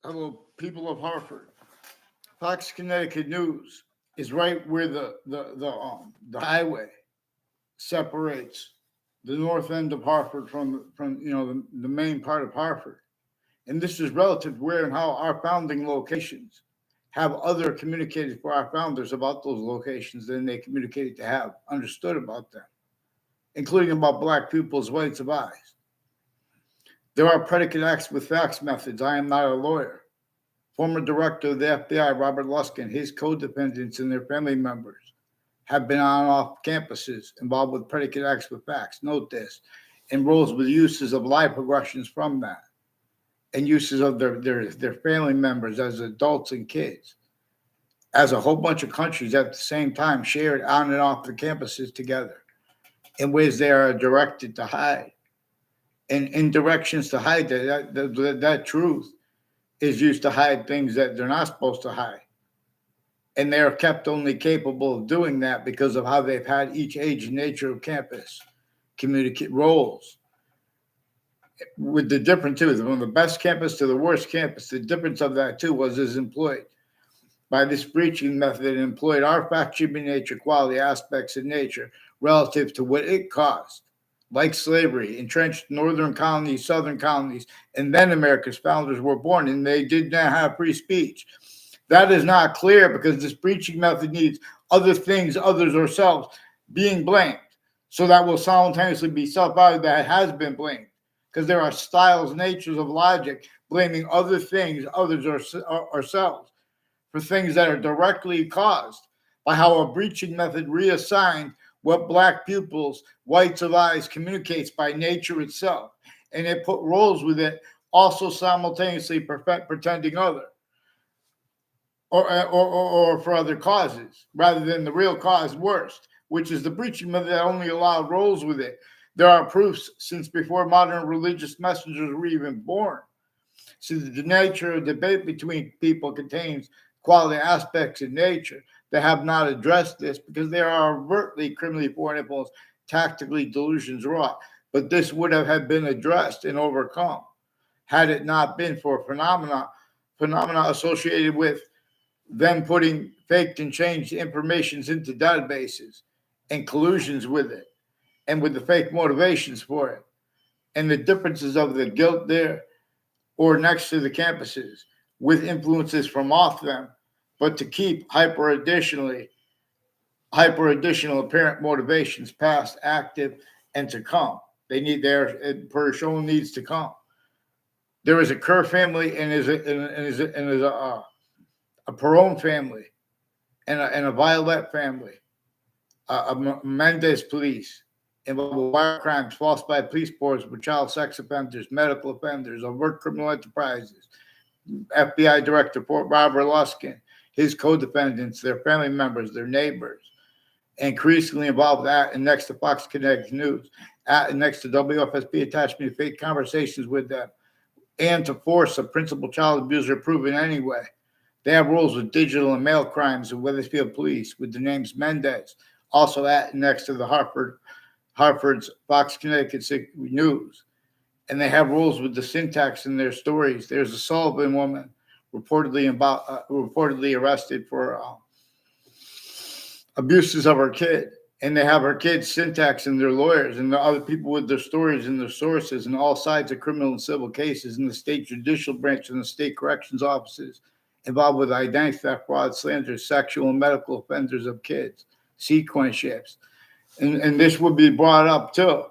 Hello, people of Hartford. Fox Connecticut News is right where the highway separates the north end of Hartford from the main part of Hartford, and this is relative to where and how our founding locations have other communicated for our founders about those locations than they communicated to have understood about them, including about black people's rights of eyes. There are predicate acts with facts methods. I am not a lawyer. Former director of the FBI, Robert Luskin, his co-defendants and their family members have been on and off campuses involved with predicate acts with facts. Note this, and roles with uses of live progressions from that and uses of their family members as adults and kids. As a whole bunch of countries at the same time shared on and off the campuses together in ways they are directed to hide. And in directions to hide that truth is used to hide things that they're not supposed to hide. And they are kept only capable of doing that because of how they've had each age and nature of campus communicate roles. With the difference too, from the best campus to the worst campus, the difference of that too was is employed by this breaching method and employed our fact human nature, quality aspects of nature relative to what it caused, like slavery, entrenched northern colonies, southern colonies, and then America's founders were born, and they did not have free speech. That is not clear because this breaching method needs other things, others, or selves being blamed. So that will simultaneously be self-evident that it has been blamed because there are styles, natures of logic blaming other things, others, or selves for things that are directly caused by how a breaching method reassigned what black pupils, whites of eyes communicates by nature itself. And it put roles with it, also simultaneously pretending other. Or for other causes, rather than the real cause worst, which is the breaching method that only allowed roles with it. There are proofs since before modern religious messengers were even born. So the nature of debate between people contains quality aspects of nature that have not addressed this because they are overtly criminally foreign influence, tactically delusions wrought. But this would have been addressed and overcome had it not been for phenomena associated with them putting faked and changed informations into databases and collusions with it and with the fake motivations for it and the differences of the guilt there or next to the campuses with influences from off them, but to keep hyper additional apparent motivations past, active, and to come. They need their per shown needs to come. There is a Kerr family and is a Perone family and a Violet family, a Mendez police involved with wire crimes, falsified police reports with child sex offenders, medical offenders, overt criminal enterprises, FBI Director Robert Luskin, his co-defendants, their family members, their neighbors, increasingly involved at and next to Fox Connecticut News, at and next to WFSB attachment to fake conversations with them, and to force a principal child abuser proven anyway. They have roles with digital and mail crimes in Weathersfield Police with the names Mendez, also at and next to the Hartford's Fox Connecticut News. And they have roles with the syntax in their stories. There's a Sullivan woman reportedly arrested for abuses of her kid. And they have her kid's syntax and their lawyers and the other people with their stories and their sources and all sides of criminal and civil cases in the state judicial branch and the state corrections offices involved with identity theft, fraud, slander, sexual and medical offenders of kids, sequence shifts. And this would be brought up too.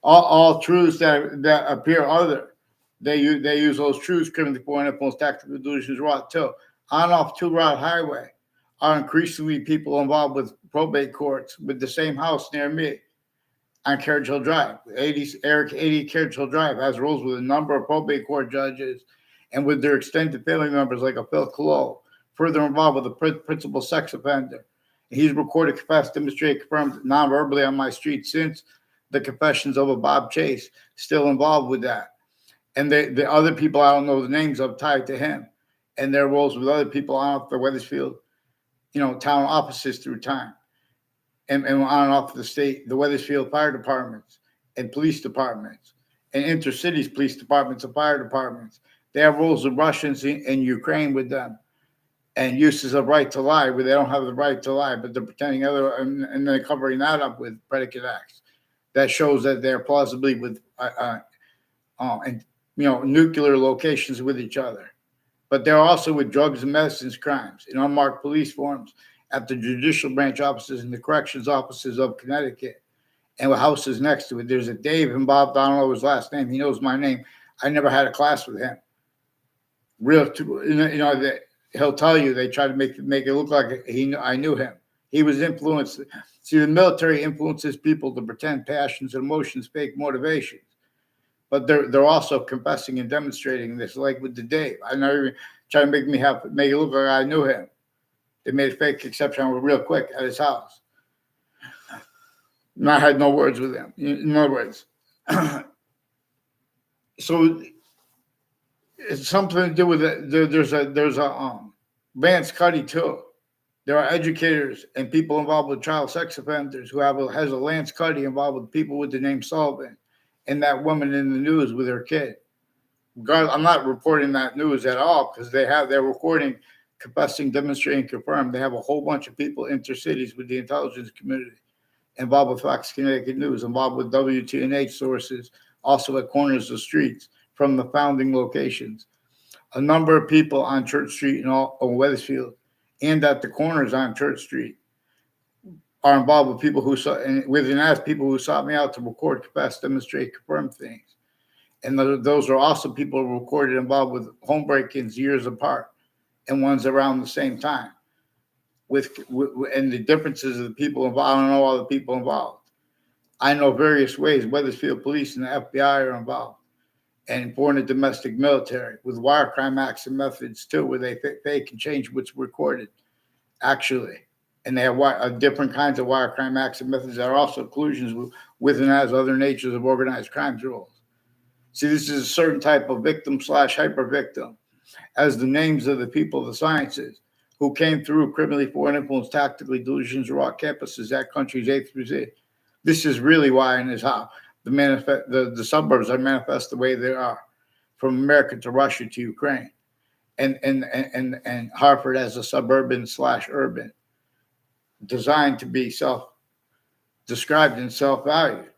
All truths that appear other. They use those truths criminally for influence, tactical delusions, wrought too. On off two route highway are increasingly people involved with probate courts with the same house near me on Carriage Hill Drive. Eric 80 Carriage Hill Drive has roles with a number of probate court judges and with their extended family members like a Phil Colo, further involved with the principal sex offender. He's recorded, confessed, demonstrated, confirmed non-verbally on my street since the confessions of a Bob Chase, still involved with that. And the other people I don't know the names of tied to him and their roles with other people on off the Weathersfield, town offices through time and on and off the state, the Weathersfield fire departments and police departments and intercities police departments and fire departments They have rules of Russians in Ukraine with them, and uses of right to lie, where they don't have the right to lie, but they're pretending other, and they're covering that up with predicate acts. That shows that they're plausibly with, and nuclear locations with each other. But they're also with drugs and medicines crimes in unmarked police forms at the judicial branch offices and the corrections offices of Connecticut and with houses next to it. There's a Dave involved. I don't know his last name. He knows my name. I never had a class with him. That he'll tell you they try to make it look like I knew him. He was influenced. See, the military influences people to pretend passions and emotions, fake motivations. But they're also confessing and demonstrating this, like with the Dave. I never even try to make it look like I knew him. They made a fake exception real quick at his house. And I had no words with him. In other words, so it's something to do with it. There's a Vance Cuddy too. There are educators and people involved with child sex offenders who has a Lance Cuddy involved with people with the name Sullivan, and that woman in the news with her kid. I'm not reporting that news at all because they're recording, confessing, demonstrating, confirmed. They have a whole bunch of people intercities with the intelligence community involved with Fox Connecticut News, involved with WTNH sources, also at corners of streets from the founding locations. A number of people on Church Street on Wethersfield and at the corners on Church Street are involved with people who people who sought me out to record, confess, demonstrate, confirm things. And those are also people recorded involved with home break-ins years apart and ones around the same time. And the differences of the people involved, I don't know all the people involved. I know various ways Wethersfield Police and the FBI are involved, and foreign and domestic military with wire crime acts and methods too, where they fake and change what's recorded, actually. And they have different kinds of wire crime acts and methods that are also collusions with and as other natures of organized crimes rules. See, this is a certain type of victim / hyper victim, as the names of the people of the sciences who came through criminally foreign influence, tactically delusions, raw campuses at countries A through Z. This is really why and is how the suburbs are manifest the way they are, from America to Russia to Ukraine, and Hartford as a suburban / urban, designed to be self-described and self-valued.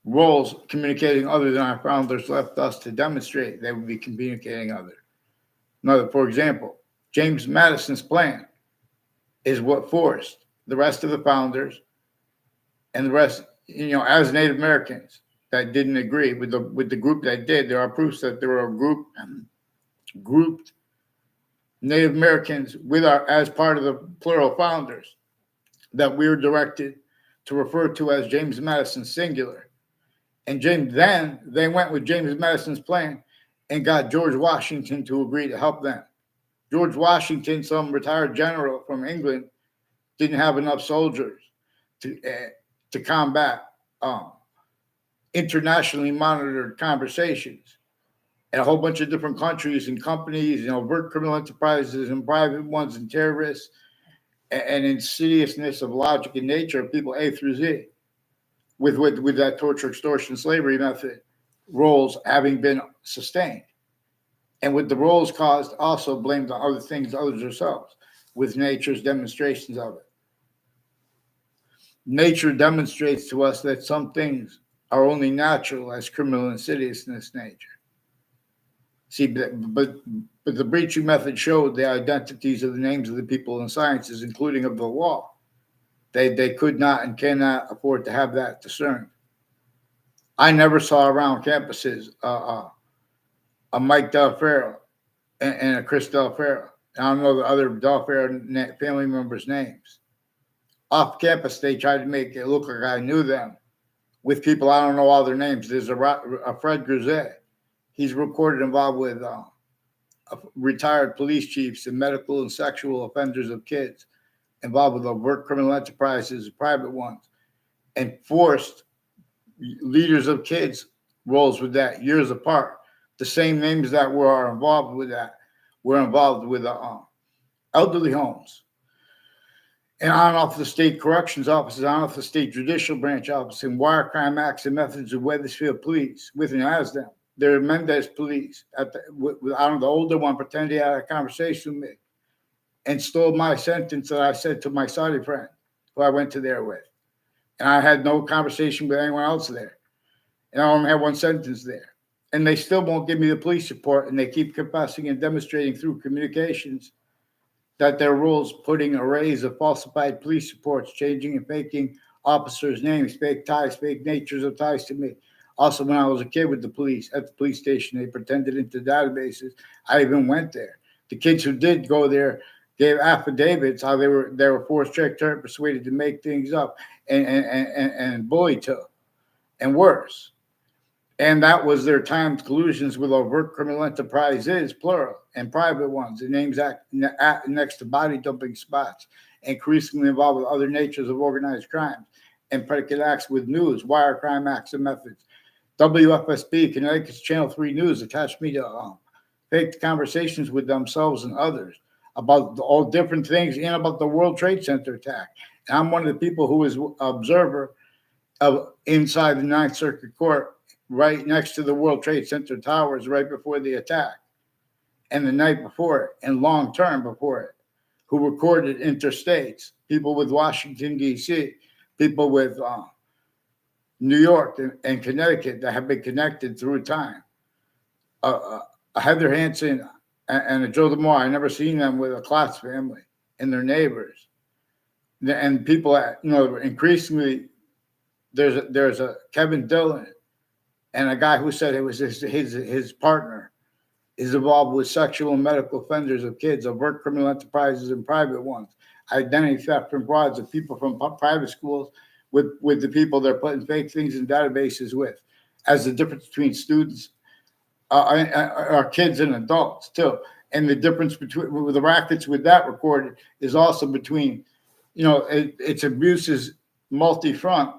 Roles communicating other than our founders left us to demonstrate they would be communicating other. For example, James Madison's plan is what forced the rest of the founders and the rest, as Native Americans that didn't agree with the group that did. There are proofs that there were grouped Native Americans as part of the plural founders that we were directed to refer to as James Madison singular. And they went with James Madison's plan and got George Washington to agree to help them. George Washington, some retired general from England, didn't have enough soldiers to combat internationally monitored conversations in a whole bunch of different countries and companies, overt criminal enterprises and private ones and terrorists, and insidiousness of logic and nature of people A through Z. With that torture, extortion, slavery method, roles having been sustained. And with the roles caused, also blamed on other things, others ourselves, with nature's demonstrations of it. Nature demonstrates to us that some things are only natural as criminal insidiousness nature. See, but the breaching method showed the identities of the names of the people and sciences, including of the law. They could not and cannot afford to have that discerned. I never saw around campuses a Mike Del Ferro and a Chris Del Ferro. I don't know the other Del Ferro family members' names. Off campus, they tried to make it look like I knew them with people I don't know all their names. There's a Fred Grisette. He's recorded involved with retired police chiefs and medical and sexual offenders of kids, involved with overt criminal enterprises, private ones, and forced leaders of kids roles with that years apart. The same names that were involved with that were involved with elderly homes and on off the state corrections offices, on off the state judicial branch office, and wire crime acts and methods of Wethersfield police with and as them. They're Mendez police. I don't know, the older one pretended he had a conversation with me and stole my sentence that I said to my Saudi friend who I went to there with. And I had no conversation with anyone else there. And I only had one sentence there. And they still won't give me the police report. And they keep confessing and demonstrating through communications that their rules putting arrays of falsified police reports, changing and faking officers' names, fake ties, fake natures of ties to me. Also, when I was a kid with the police at the police station, they pretended into databases. I even went there. The kids who did go there gave affidavits how they were forced, tricked, hurt, persuaded to make things up and bullied to, and worse. And that was their timed collusions with overt criminal enterprises, plural, and private ones. The names act next to body dumping spots, increasingly involved with other natures of organized crimes and predicate acts with news, wire crime acts and methods. WFSB, Connecticut's Channel 3 News, attached me to fake conversations with themselves and others about all different things and about the World Trade Center attack. And I'm one of the people who was observer of inside the Ninth Circuit Court, right next to the World Trade Center towers, right before the attack, and the night before it, and long term before it, who recorded interstates, people with Washington, D.C., people with New York and Connecticut that have been connected through time. Heather Hansen and Joe DeMore, I never seen them with a Klotz family and their neighbors. And people, increasingly, there's a Kevin Dillon and a guy who said it was his partner is involved with sexual and medical offenders of kids, overt criminal enterprises and private ones, identity theft and frauds of people from private schools with the people they're putting fake things in databases with, as the difference between students, our kids and adults too. And the difference between with the rackets with that recorded is also between, it's abuses multi-front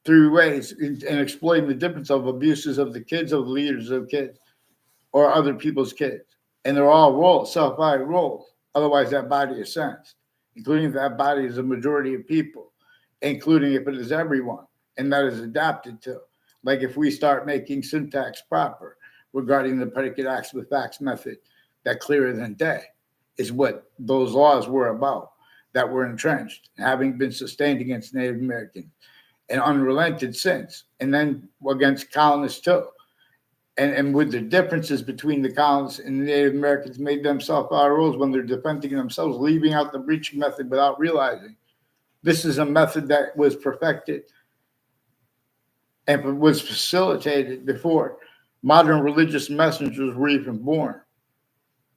through ways and exploiting the difference of abuses of the kids, of the leaders of kids, or other people's kids. And they're all roles, self-violent roles. Otherwise, that body is sensed, including if that body is a majority of people, including if it is everyone, and that is adapted to. Like if we start making syntax proper regarding the predicate acts with facts method, that clearer than day is what those laws were about, that were entrenched, having been sustained against Native Americans and unrelented since, and then against colonists too. And with the differences between the colonists and the Native Americans made themselves our rules when they're defending themselves, leaving out the breaching method without realizing. This is a method that was perfected and was facilitated before modern religious messengers were even born.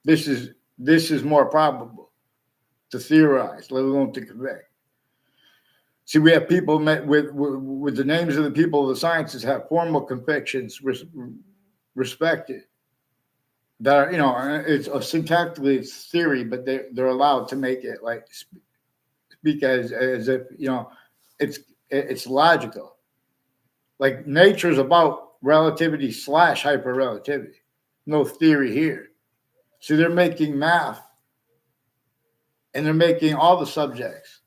This is more probable to theorize, let alone to convey. See, we have people met with the names of the people of the sciences have formal convictions respected. That are, it's syntactically it's theory, but they're allowed to make it like speak as if it's logical. Like nature is about relativity / hyperrelativity. No theory here. So they're making math, and they're making all the subjects.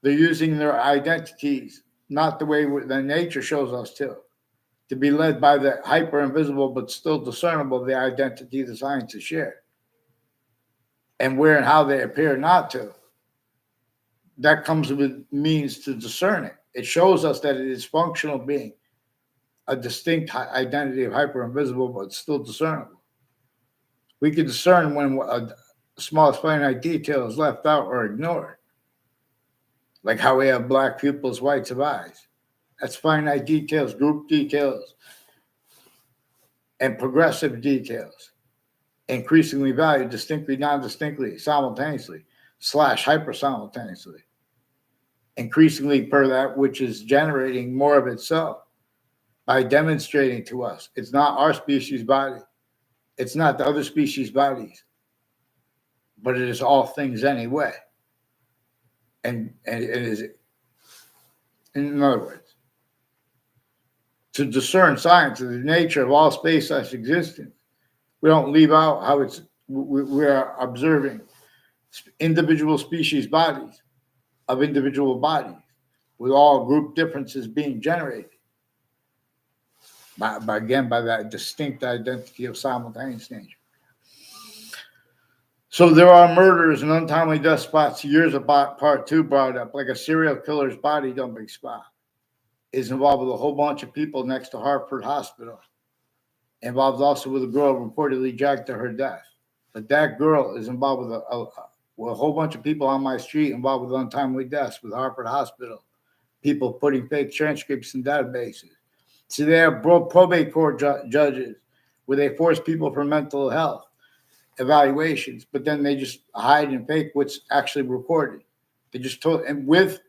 They're using their identities, not the way that nature shows us to be led by the hyper invisible but still discernible the identity the sciences share, and where and how they appear not to. That comes with means to discern it. It shows us that it is functional being, a distinct identity of hyper invisible but still discernible. We can discern when a smallest finite detail is left out or ignored, like how we have black pupils, whites of eyes. That's finite details, group details, and progressive details, increasingly valued distinctly, non-distinctly, simultaneously, / hyper-simultaneously, increasingly per that which is generating more of itself by demonstrating to us. It's not our species body. It's not the other species bodies, but it is all things anyway. And it is, in other words, to discern science of the nature of all space / existence. We don't leave out how we are observing individual species bodies of individual bodies with all group differences being generated. by that distinct identity of simultaneous nature. So there are murders and untimely death spots. Years about part two brought up, like a serial killer's body dumping spot is involved with a whole bunch of people next to Hartford Hospital. Involved also with a girl reportedly dragged to her death. But that girl is involved with a whole bunch of people on my street involved with untimely deaths with Hartford Hospital. People putting fake transcripts in databases. See, they have probate court judges where they force people for mental health evaluations, but then they just hide and fake what's actually recorded. They just told, and with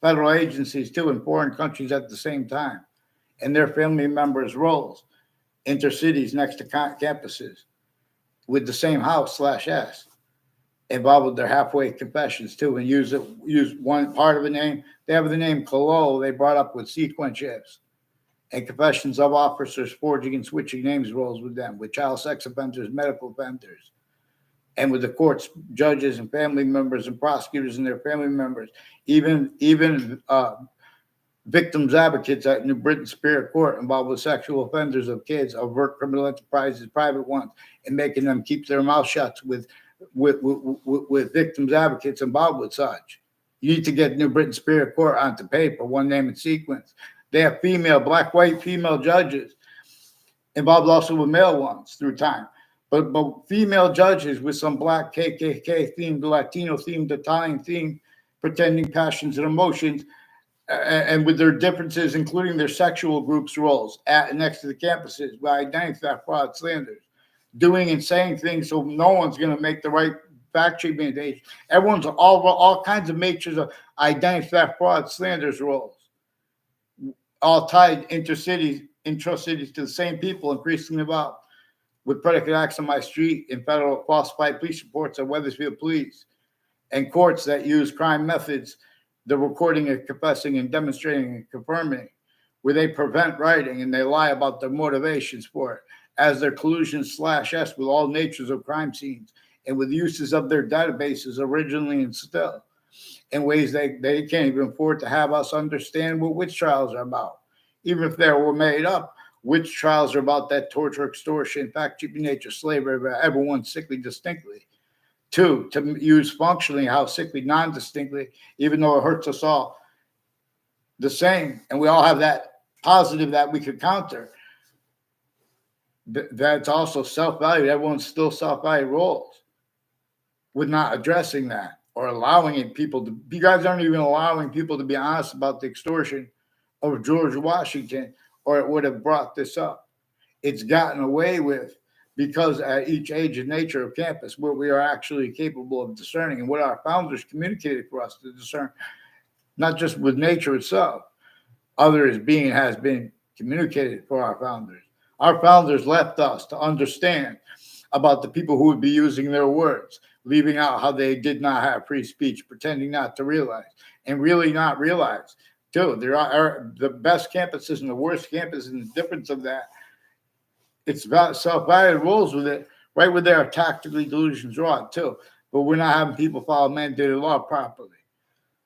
federal agencies too in foreign countries at the same time, and their family members' roles, intercities next to campuses with the same house /S, involved with their halfway confessions too, and use one part of a name. They have the name Colo. They brought up with sequence shifts and confessions of officers forging and switching names roles with them, with child sex offenders, medical offenders, and with the courts, judges, and family members, and prosecutors and their family members, even victims advocates at New Britain Superior Court involved with sexual offenders of kids, overt criminal enterprises, private ones, and making them keep their mouth shut with victims advocates involved with such. You need to get New Britain Superior Court onto paper, one name and sequence. They have black, white, female judges involved also with male ones through time. But female judges with some black KKK themed, Latino themed, Italian themed, pretending passions and emotions, and with their differences, including their sexual groups roles next to the campuses, by identity theft, fraud, slanders, doing and saying things so no one's going to make the right fact treatment. Everyone's all kinds of natures of identity theft, fraud, slanders roles, all tied intra-cities to the same people, increasingly involved with predicate acts on my street in federal falsified police reports at Wethersfield Police, and courts that use crime methods, the recording and confessing and demonstrating and confirming, where they prevent writing and they lie about their motivations for it, as their collusion /S with all natures of crime scenes and with uses of their databases originally and still in ways they can't even afford to have us understand what witch trials are about. Even if they were made up, witch trials are about that torture, extortion, fact-keeping nature, slavery, everyone sickly distinctly. Two, to use functionally how sickly non-distinctly, even though it hurts us all the same, and we all have that positive that we could counter. That's also self-valued. Everyone's still self-valued roles with not addressing that or allowing people to. You guys aren't even allowing people to be honest about the extortion of George Washington, or it would have brought this up. It's gotten away with because at each age and nature of campus, where we are actually capable of discerning, and what our founders communicated for us to discern, not just with nature itself, has been communicated for our founders. Our founders left us to understand about the people who would be using their words, leaving out how they did not have free speech, pretending not to realize, and really not realize. Too, there are the best campuses and the worst campuses, and the difference of that. It's about self-valued rules with it, right where there are tactically delusions wrought too. But we're not having people follow mandated law properly.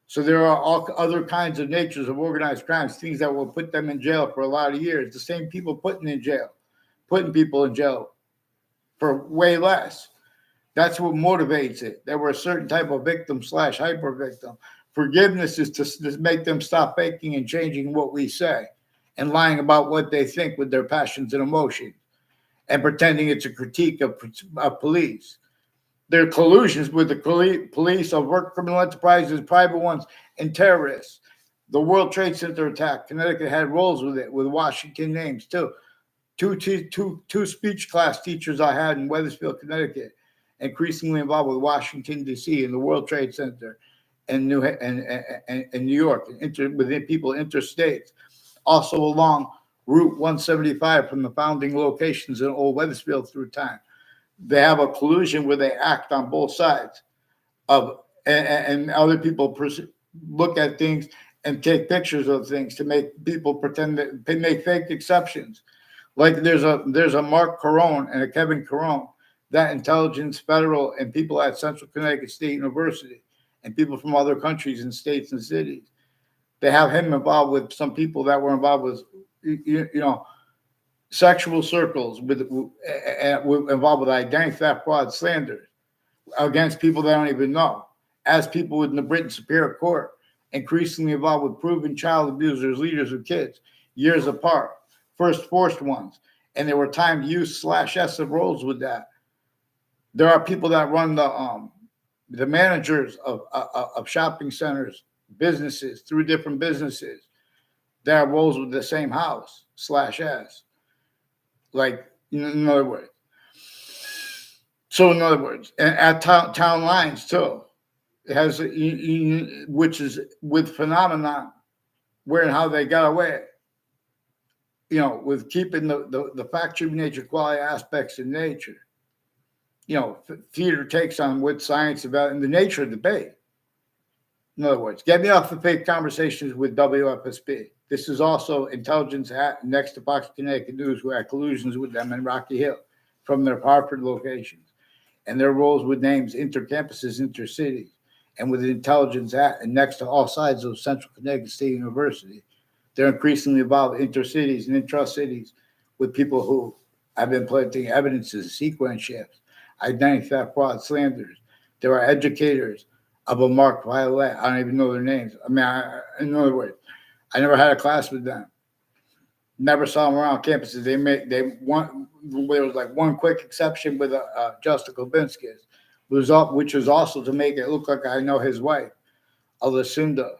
So there are all other kinds of natures of organized crimes, things that will put them in jail for a lot of years. The same people putting people in jail for way less. That's what motivates it. There were a certain type of victim /hyper victim. Forgiveness is to make them stop faking and changing what we say and lying about what they think with their passions and emotions and pretending it's a critique of police. Their collusions with the police, overt criminal enterprises, private ones, and terrorists. The World Trade Center attack, Connecticut had roles with it, with Washington names too. Two speech class teachers I had in Wethersfield, Connecticut, increasingly involved with Washington, D.C. and the World Trade Center and New York, with people interstate. Also along Route 175 from the founding locations in Old Wethersfield through time. They have a collusion where they act on both sides of, and other people look at things and take pictures of things to make people pretend that they make fake exceptions. Like there's a Mark Carone and a Kevin Carone, that intelligence, federal, and people at Central Connecticut State University, and people from other countries and states and cities. They have him involved with some people that were involved with, sexual circles involved with identity theft, fraud, slander against people they don't even know, as people in the Britain Superior Court, increasingly involved with proven child abusers, leaders of kids, years apart, first forced ones. And there were time use slash S of roles with that. There are people that run the managers of shopping centers, businesses, through different businesses. There are roles with the same house slash S. Like, in other words. So, in other words, and at town lines too, it has, which is with phenomenon where and how they got away, with keeping the factual nature, quality aspects in nature. Theater takes on with science about in the nature of debate. In other words, get me off the fake conversations with WFSB. This is also intelligence next to Fox Connecticut News, who had collusions with them in Rocky Hill from their Hartford locations, and their roles with names intercampuses, intercities, and with intelligence at and next to all sides of Central Connecticut State University. They're increasingly involved intercities and intra-cities with people who have been planting evidences, sequence shifts, identity theft, fraud, slanders. There are educators of a Mark Violet. I don't even know their names. I mean, in other words, I never had a class with them. Never saw them around campuses. There was like one quick exception with Justin Kobinskis, which was also to make it look like I know his wife, Alasunda.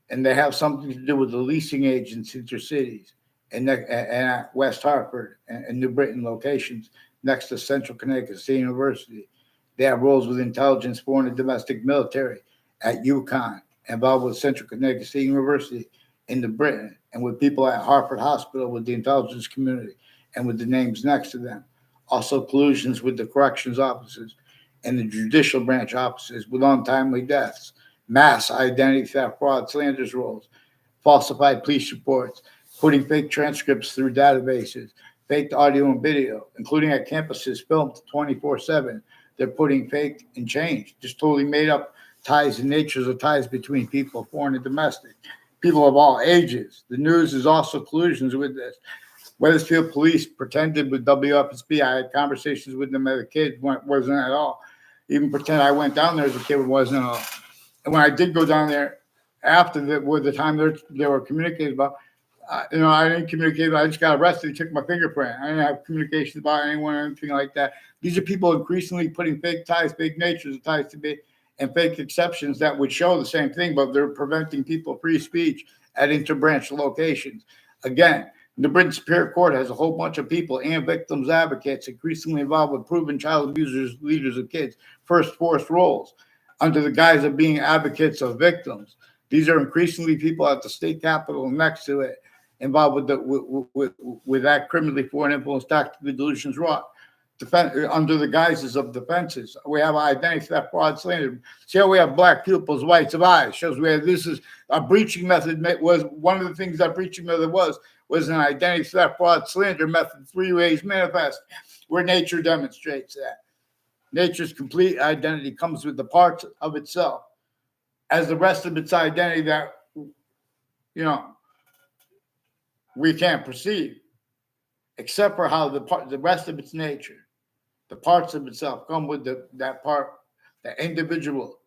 And they have something to do with the leasing agents intercities and at West Hartford and New Britain locations next to Central Connecticut State University. They have roles with intelligence, foreign and domestic military at UConn, involved with Central Connecticut State University in New Britain, and with people at Hartford Hospital with the intelligence community and with the names next to them. Also collusions with the corrections offices and the judicial branch offices with untimely deaths, mass identity theft, fraud, slanders roles, falsified police reports, putting fake transcripts through databases, faked audio and video, including at campuses filmed 24/7. They're putting fake and change, just totally made up ties and natures of ties between people, foreign and domestic, people of all ages. The news is also collusions with this. Wethersfield police pretended with WFSB. I had conversations with them as a kid, wasn't at all. Even pretend I went down there as a kid, wasn't at all. And when I did go down there after the time they were communicating about, I didn't communicate. I just got arrested. They took my fingerprint. I didn't have communications about anyone or anything like that. These are people increasingly putting fake ties, fake natures of ties to be, and fake exceptions that would show the same thing, but they're preventing people free speech at interbranch locations. Again, the Britain Superior Court has a whole bunch of people and victims advocates increasingly involved with proven child abusers, leaders of kids, first forced roles under the guise of being advocates of victims. These are increasingly people at the state capitol next to it, involved with that criminally foreign influence tactical delusions wrought under the guises of defenses. We have identity theft, fraud, slander. See how we have black pupils, whites of eyes. Shows where this is a breaching method. Was one of the things that breaching method was an identity theft, fraud, slander method, 3 ways manifest, where nature demonstrates that. Nature's complete identity comes with the parts of itself as the rest of its identity that, we can't perceive, except for how the rest of its nature, the parts of itself come with that part, the individual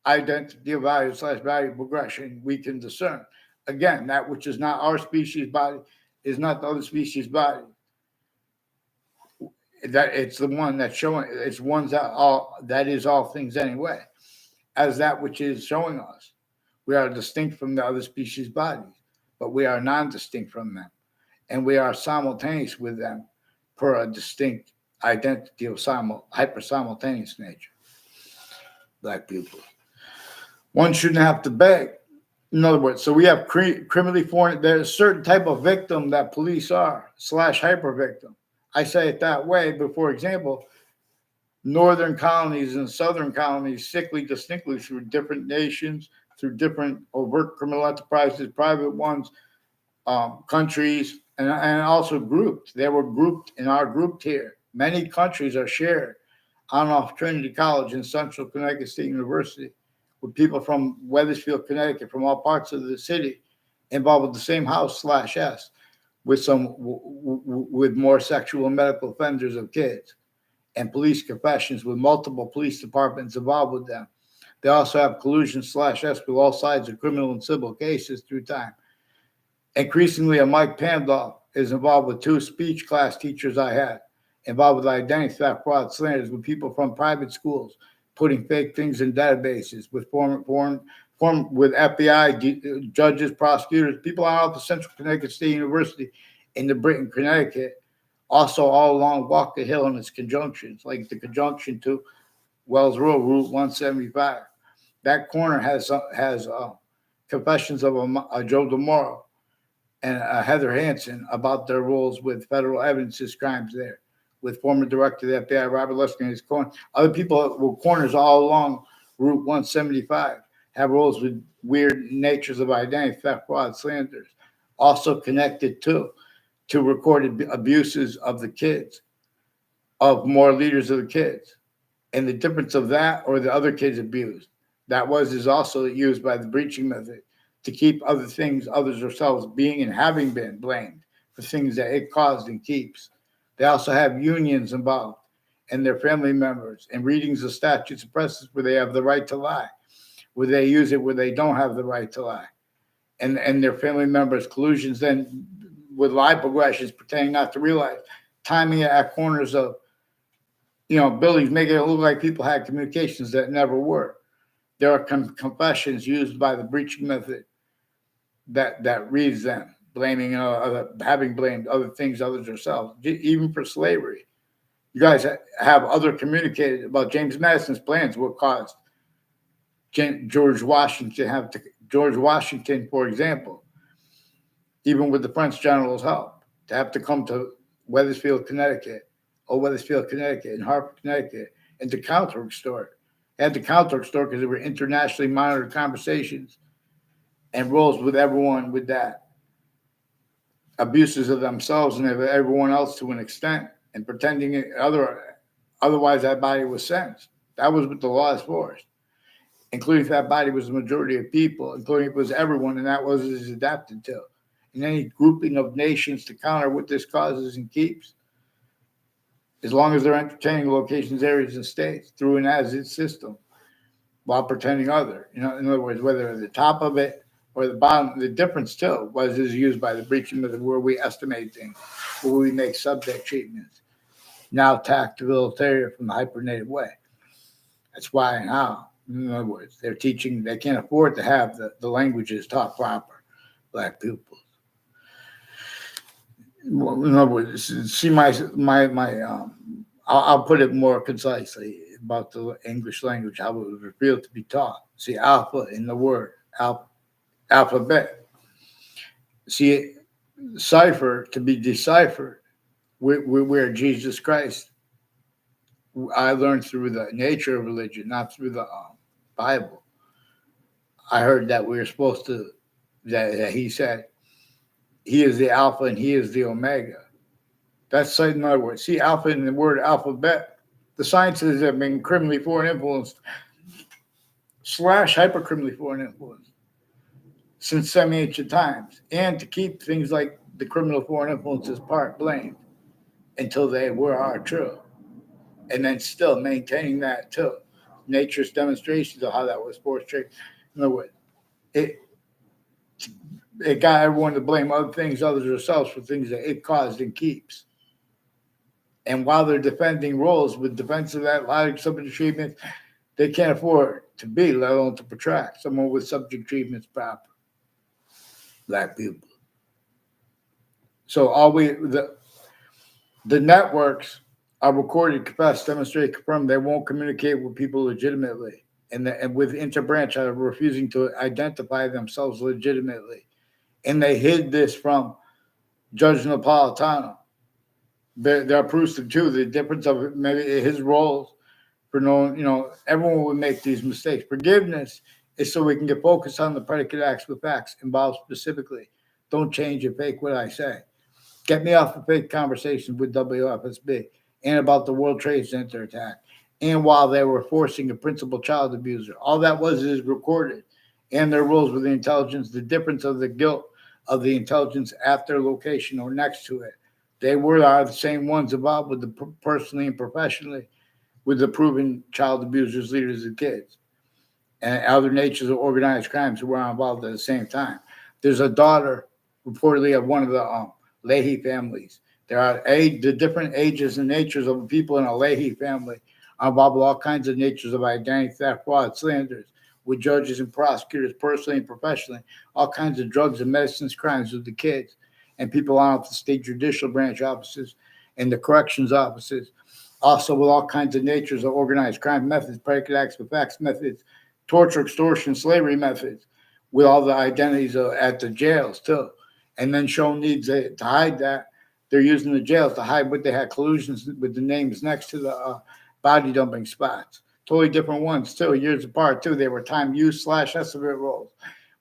identity of value / value progression we can discern. Again, that which is not our species body is not the other species body. That it's the one that's showing, it's ones that is all things anyway, as that which is showing us. We are distinct from the other species bodies, but we are non-distinct from them. And we are simultaneous with them per a distinct identity of hyper-simultaneous nature. Black people. One shouldn't have to beg. In other words, so we have criminally foreign, there's a certain type of victim that police are, / hyper victim. I say it that way, but for example, northern colonies and southern colonies sickly distinctly through different nations, through different overt criminal enterprises, private ones, countries, and also grouped. They were grouped in our group here. Many countries are shared on off Trinity College and Central Connecticut State University with people from Wethersfield, Connecticut, from all parts of the city involved with the same house / S. with more sexual and medical offenders of kids, and police confessions with multiple police departments involved with them. They also have collusion/escrow with all sides of criminal and civil cases through time. Increasingly, a Mike Pandolf is involved with two speech class teachers I had, involved with identity theft, fraud, slanders with people from private schools, putting fake things in databases with with FBI judges, prosecutors, people out of the Central Connecticut State University in the Britain, Connecticut, also all along Walker Hill and its conjunctions, like the conjunction to Wells Road, Route 175. That corner has confessions of a Joe DeMoro and Heather Hansen about their roles with federal evidences crimes there, with former director of the FBI, Robert Luskin, and his corner. Other people with corners all along Route 175 have roles with weird natures of identity theft, fraud, slanders, also connected to recorded abuses of the kids, of more leaders of the kids. And the difference of that or the other kids abused, is also used by the breaching method to keep other things, others themselves being and having been blamed for things that it caused and keeps. They also have unions involved and their family members and readings of statutes and precedents where they have the right to lie, where they use it where they don't have the right to lie. And their family members' collusions then with lie progressions, pretending not to realize, timing it at corners of buildings, making it look like people had communications that never were. There are confessions used by the breaching method that reads them, blaming, having blamed other things, others themselves, even for slavery. You guys have other communicated about James Madison's plans, what caused George Washington, for example, even with the French general's help, to have to come to Wethersfield, Connecticut, and Hartford, Connecticut, and to counter extort. They had to counter extort because they were internationally monitored conversations and roles with everyone with that. Abuses of themselves and of everyone else to an extent, and pretending otherwise that body was sentenced. That was what the law is for. Including if that body was the majority of people, including if it was everyone, and that was adapted to. And any grouping of nations to counter what this causes and keeps, as long as they're entertaining locations, areas, and states through an as-is system, while pretending other. In other words, whether at the top of it or the bottom, the difference too was is used by the breaching method where we estimate things, where we make subject treatments, now tack to deleterious from the hypernative way. That's why and how. In other words, they're teaching, they can't afford to have the languages taught proper, Black pupils. In other words, see I'll put it more concisely about the English language, how it was revealed to be taught. See, alpha in the word, alphabet. See, cipher to be deciphered, where Jesus Christ, I learned through the nature of religion, not through the Bible. I heard that we were supposed to, that he said, he is the Alpha and he is the Omega. That's said in other words. See, alpha in the word alphabet, the sciences have been criminally foreign influenced / hypercriminally foreign influenced since semi-ancient times, and to keep things like the criminal foreign influences part blamed until they are true. And then still maintaining that too. Nature's demonstrations of how that was portrayed. In other words, it got everyone to blame other things, others themselves, for things that it caused and keeps. And while they're defending roles with defense of that logic subject treatment, they can't afford to be, let alone to protract someone with subject treatments proper. Black people. So the networks are recorded, confess, demonstrate, confirm they won't communicate with people legitimately, and with interbranch are refusing to identify themselves legitimately. And they hid this from Judge Napolitano. There are proofs too, the difference of maybe his roles for knowing, everyone would make these mistakes. Forgiveness is so we can get focused on the predicate acts with facts involved specifically. Don't change and fake what I say. Get me off the fake conversations with WFSB and about the World Trade Center attack. And while they were forcing a principal child abuser, all that is recorded. And their roles with the intelligence, the difference of the guilt of the intelligence at their location or next to it. They are the same ones involved with the personally and professionally with the proven child abusers, leaders of kids, and other natures of organized crimes who were involved at the same time. There's a daughter reportedly of one of the Leahy families. There are the different ages and natures of the people in a Leahy family are involved with all kinds of natures of identity theft, fraud, slanders, with judges and prosecutors personally and professionally, all kinds of drugs and medicines crimes with the kids, and people on the state judicial branch offices and the corrections offices, also with all kinds of natures of organized crime methods, predicate acts, facts methods, torture, extortion, slavery methods, with all the identities at the jails too. And then shown needs to hide that. They're using the jails to hide what they had collusions with the names next to the body dumping spots. Totally different ones too, years apart too. They were time use / estimate roles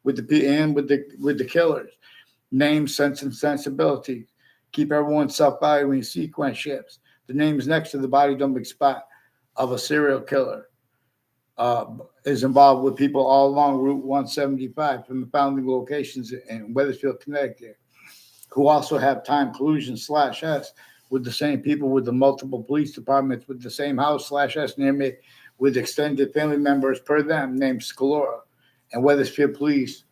with the killers. Name, sense, and sensibility. Keep everyone's self-valuing sequence shifts. The names next to the body dumping spot of a serial killer is involved with people all along Route 175 from the founding locations in Wethersfield, Connecticut, who also have time collusion / S with the same people with the multiple police departments with the same house / S near me with extended family members per them named Scalora. And Wethersfield police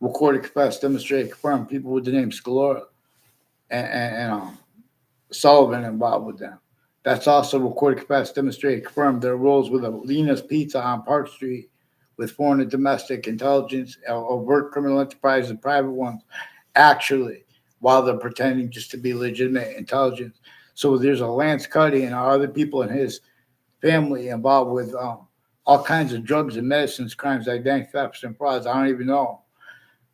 recorded, confessed, demonstrated, confirmed people with the name Scalora and Sullivan involved with them. That's also recorded, confessed, demonstrated, confirmed their roles with Alina's Pizza on Park Street with foreign and domestic intelligence, overt criminal enterprises, and private ones, actually, while they're pretending just to be legitimate intelligence. So there's a Lance Cuddy and other people in his family involved with all kinds of drugs and medicines, crimes, identity thefts, and frauds. I don't even know.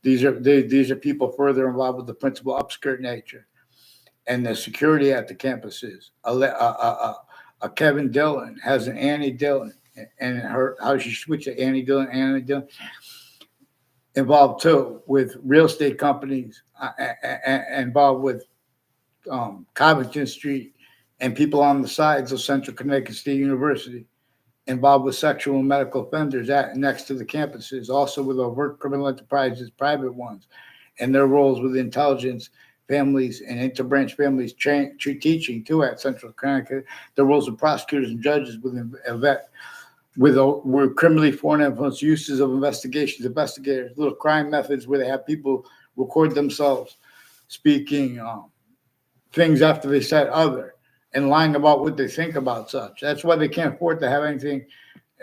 These are people further involved with the principal upskirt nature and the security at the campuses. A Kevin Dillon has an Annie Dillon, and her how she switched to Annie Dillon involved too with real estate companies, involved with Covington Street and people on the sides of Central Connecticut State University, involved with sexual and medical offenders next to the campuses, also with overt criminal enterprises, private ones, and their roles with intelligence families and interbranch families teaching too at Central Connecticut, their roles of prosecutors and judges with criminally foreign influence uses of investigators, little crime methods where they have people record themselves speaking things after they said other and lying about what they think about such. That's why they can't afford to have anything,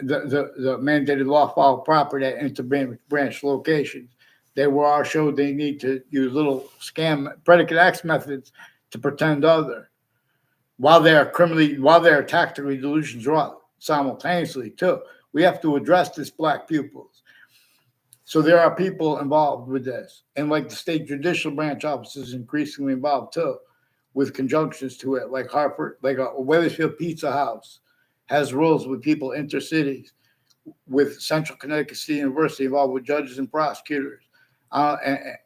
the mandated law follow property at interbranch locations. They were all showed they need to use little scam predicate acts methods to pretend other while they are tactically delusions wrong simultaneously too. We have to address this black pupils. So there are people involved with this, and like the state judicial branch offices increasingly involved too, with conjunctions to it, like Hartford, like a Wethersfield Pizza House has rules with people intercities, with Central Connecticut State University involved with judges and prosecutors, and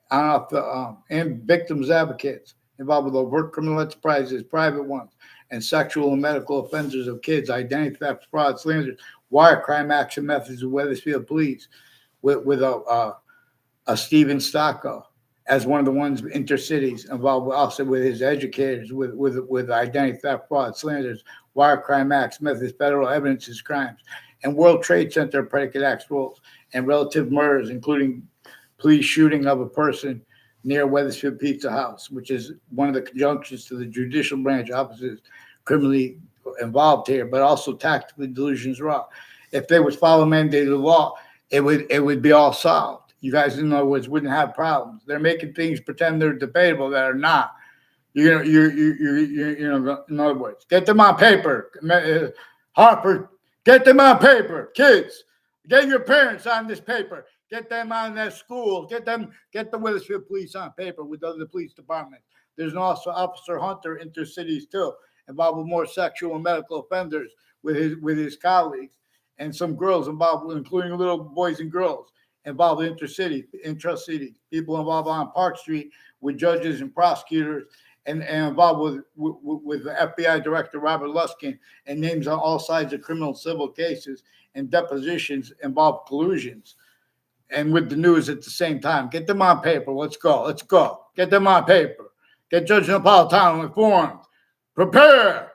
victims advocates involved with overt criminal enterprises, private ones, and sexual and medical offenders of kids, identity theft, fraud, slanders, wire crime action methods of Wethersfield Police, with a Stephen Stocco as one of the ones intercities involved also with his educators, with identity theft, fraud, slanders, wire crime acts, methods, federal evidences, crimes, and World Trade Center predicate acts rules, and relative murders, including police shooting of a person near Wethersfield Pizza House, which is one of the conjunctions to the judicial branch offices criminally involved here, but also tactically delusions wrong. If they would follow mandated law, it would be all solved. You guys, in other words, wouldn't have problems. They're making things pretend they're debatable that are not. You know, in other words, get them on paper. Harper, get them on paper. Kids, get your parents on this paper. Get them on their school. Get the Wethersfield police on paper with other police departments. There's also Officer Hunter intercities too, involved with more sexual and medical offenders with his colleagues, and some girls involved, including little boys and girls involved intracity, people involved on Park Street with judges and prosecutors, and involved with the FBI Director Robert Luskin, and names on all sides of criminal and civil cases, and depositions involved collusions and with the news at the same time. Get them on paper. Let's go. Let's go. Get them on paper. Get Judge Napolitano informed. Prepare